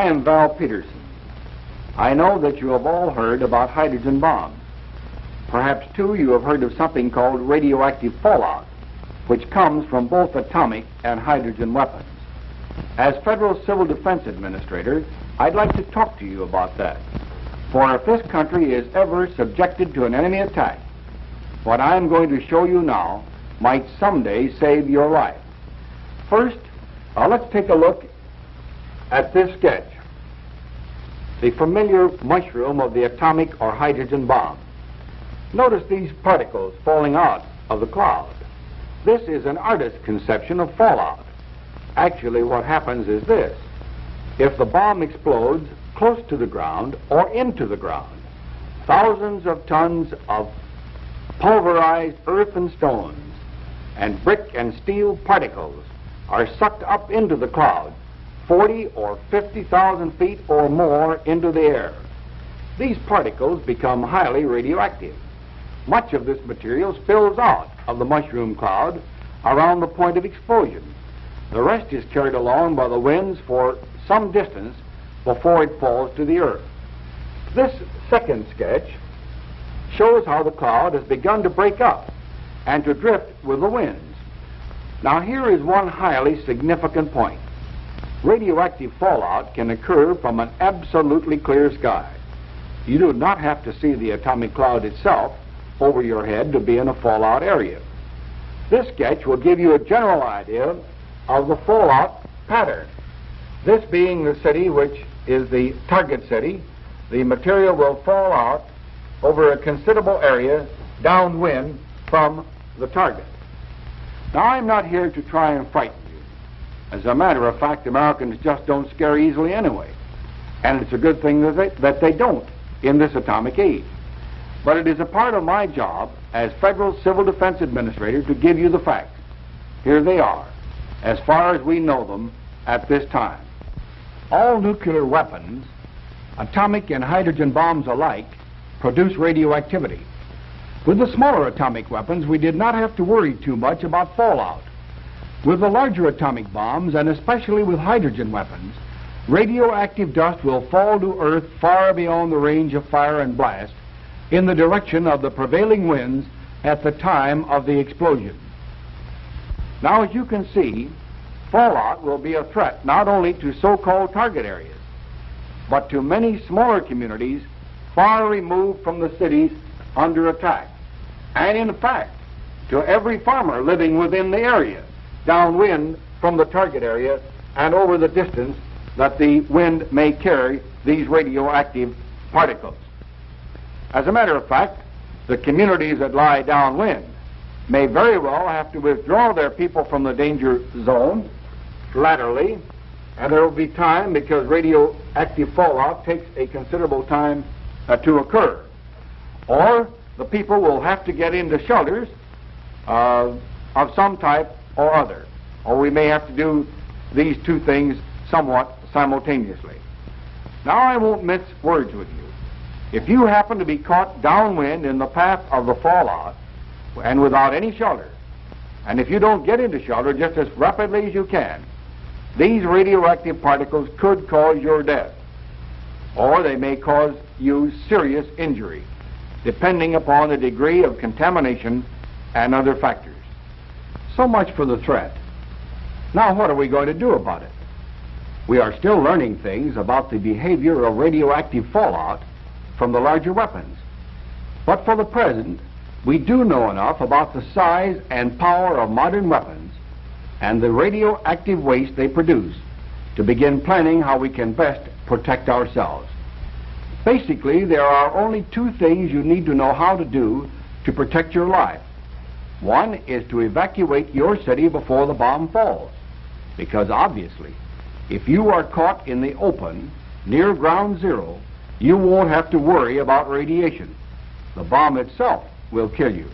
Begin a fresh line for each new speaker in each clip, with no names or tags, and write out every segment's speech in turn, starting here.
I am Val Peterson. I know that you have all heard about hydrogen bombs. Perhaps, too, you have heard of something called radioactive fallout, which comes from both atomic and hydrogen weapons. As Federal Civil Defense Administrator, I'd like to talk to you about that. For if this country is ever subjected to an enemy attack, what I'm going to show you now might someday save your life. First, let's take a look at this sketch. The familiar mushroom of the atomic or hydrogen bomb. Notice these particles falling out of the cloud. This is an artist's conception of fallout. Actually, what happens is this. If the bomb explodes close to the ground or into the ground, thousands of tons of pulverized earth and stones and brick and steel particles are sucked up into the cloud, 40 or 50,000 feet or more into the air. These particles become highly radioactive. Much of this material spills out of the mushroom cloud around the point of explosion. The rest is carried along by the winds for some distance before it falls to the earth. This second sketch shows how the cloud has begun to break up and to drift with the winds. Now here is one highly significant point. Radioactive fallout can occur from an absolutely clear sky. You do not have to see the atomic cloud itself over your head to be in a fallout area. This sketch will give you a general idea of the fallout pattern. This being the city which is the target city, the material will fall out over a considerable area downwind from the target. Now, I'm not here to try and frighten you. As a matter of fact, Americans just don't scare easily anyway. And it's a good thing that they don't in this atomic age. But it is a part of my job as Federal Civil Defense Administrator to give you the facts. Here they are, as far as we know them at this time. All nuclear weapons, atomic and hydrogen bombs alike, produce radioactivity. With the smaller atomic weapons, we did not have to worry too much about fallout. With the larger atomic bombs, and especially with hydrogen weapons, radioactive dust will fall to Earth far beyond the range of fire and blast in the direction of the prevailing winds at the time of the explosion. Now, as you can see, fallout will be a threat not only to so-called target areas, but to many smaller communities far removed from the cities under attack. And in fact, to every farmer living within the area, downwind from the target area and over the distance that the wind may carry these radioactive particles. As a matter of fact, the communities that lie downwind may very well have to withdraw their people from the danger zone laterally, and there will be time because radioactive fallout takes a considerable time to occur. Or the people will have to get into shelters of some type or other. Or we may have to do these two things somewhat simultaneously. Now, I won't mince words with you. If you happen to be caught downwind in the path of the fallout and without any shelter, and if you don't get into shelter just as rapidly as you can, these radioactive particles could cause your death, or they may cause you serious injury, depending upon the degree of contamination and other factors. So much for the threat. Now, what are we going to do about it? We are still learning things about the behavior of radioactive fallout from the larger weapons. But for the present, we do know enough about the size and power of modern weapons and the radioactive waste they produce to begin planning how we can best protect ourselves. Basically, there are only two things you need to know how to do to protect your life. One is to evacuate your city before the bomb falls, because obviously, if you are caught in the open near ground zero, you won't have to worry about radiation. The bomb itself will kill you.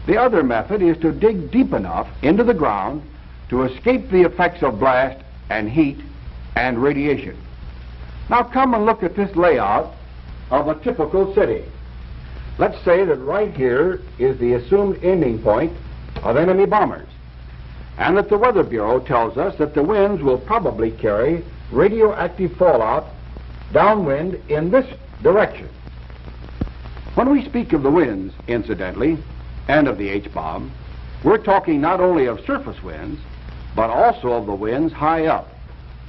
The other method is to dig deep enough into the ground to escape the effects of blast and heat and radiation. Now come and look at this layout of a typical city. Let's say that right here is the assumed ending point of enemy bombers, and that the Weather Bureau tells us that the winds will probably carry radioactive fallout downwind in this direction. When we speak of the winds, incidentally, and of the H-bomb, we're talking not only of surface winds, but also of the winds high up,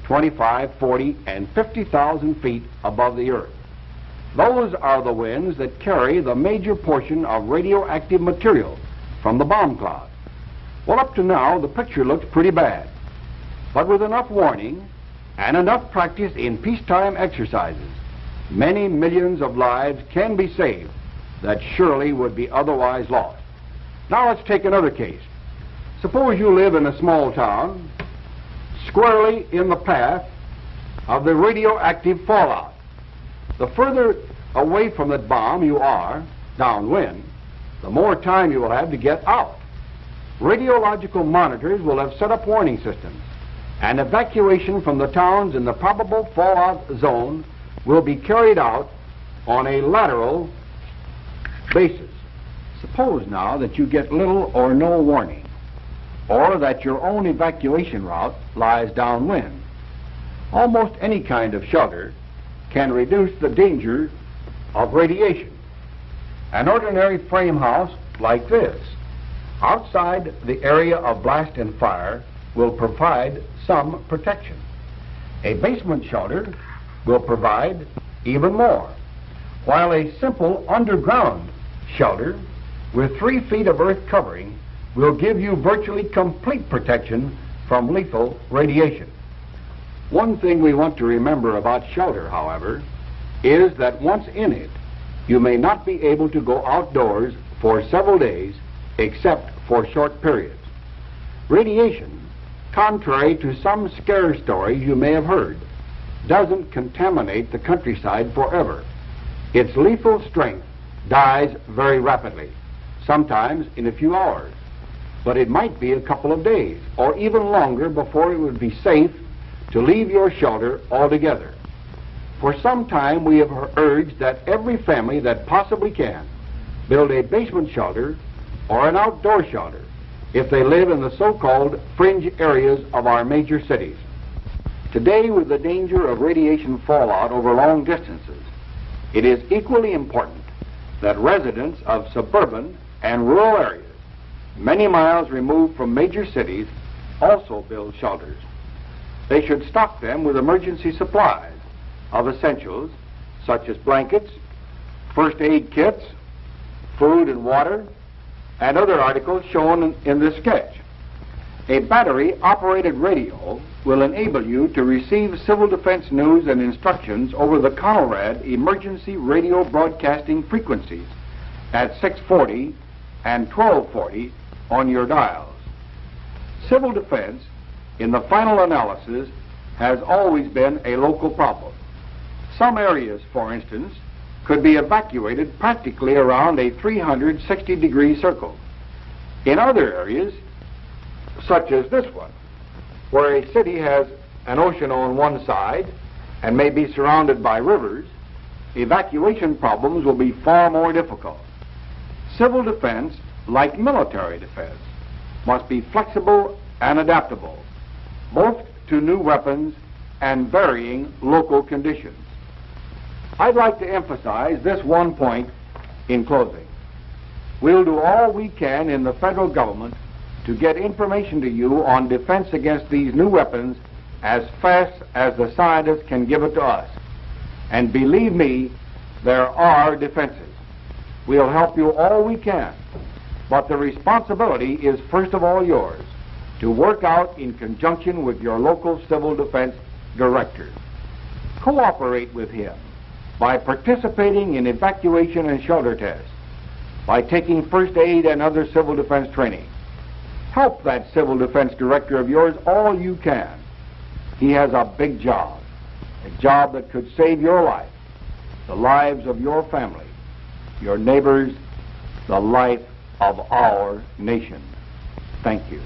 25, 40, and 50,000 feet above the earth. Those are the winds that carry the major portion of radioactive material from the bomb cloud. Well, up to now, the picture looks pretty bad. But with enough warning and enough practice in peacetime exercises, many millions of lives can be saved that surely would be otherwise lost. Now let's take another case. Suppose you live in a small town, squarely in the path of the radioactive fallout. The further away from that bomb you are, downwind, the more time you will have to get out. Radiological monitors will have set up warning systems, and evacuation from the towns in the probable fallout zone will be carried out on a lateral basis. Suppose now that you get little or no warning, or that your own evacuation route lies downwind. Almost any kind of shelter can reduce the danger of radiation. An ordinary frame house like this, outside the area of blast and fire, will provide some protection. A basement shelter will provide even more, while a simple underground shelter with 3 feet of earth covering will give you virtually complete protection from lethal radiation. One thing we want to remember about shelter, however, is that once in it, you may not be able to go outdoors for several days except for short periods. Radiation, contrary to some scare stories you may have heard, doesn't contaminate the countryside forever. Its lethal strength dies very rapidly, sometimes in a few hours, but it might be a couple of days or even longer before it would be safe to leave your shelter altogether. For some time we have urged that every family that possibly can build a basement shelter or an outdoor shelter if they live in the so-called fringe areas of our major cities. Today, with the danger of radiation fallout over long distances, it is equally important that residents of suburban and rural areas, many miles removed from major cities, also build shelters. They should stock them with emergency supplies of essentials such as blankets, first aid kits, food and water, and other articles shown in this sketch. A battery-operated radio will enable you to receive civil defense news and instructions over the Conelrad emergency radio broadcasting frequencies at 640 and 1240 on your dials. Civil defense, in the final analysis, has always been a local problem. Some areas, for instance, could be evacuated practically around a 360-degree circle. In other areas, such as this one, where a city has an ocean on one side and may be surrounded by rivers, evacuation problems will be far more difficult. Civil defense, like military defense, must be flexible and adaptable, both to new weapons and varying local conditions. I'd like to emphasize this one point in closing. We'll do all we can in the federal government to get information to you on defense against these new weapons as fast as the scientists can give it to us. And believe me, there are defenses. We'll help you all we can, but the responsibility is first of all yours to work out in conjunction with your local civil defense director. Cooperate with him by participating in evacuation and shelter tests, by taking first aid and other civil defense training. Help that civil defense director of yours all you can. He has a big job, a job that could save your life, the lives of your family, your neighbors, the life of our nation. Thank you.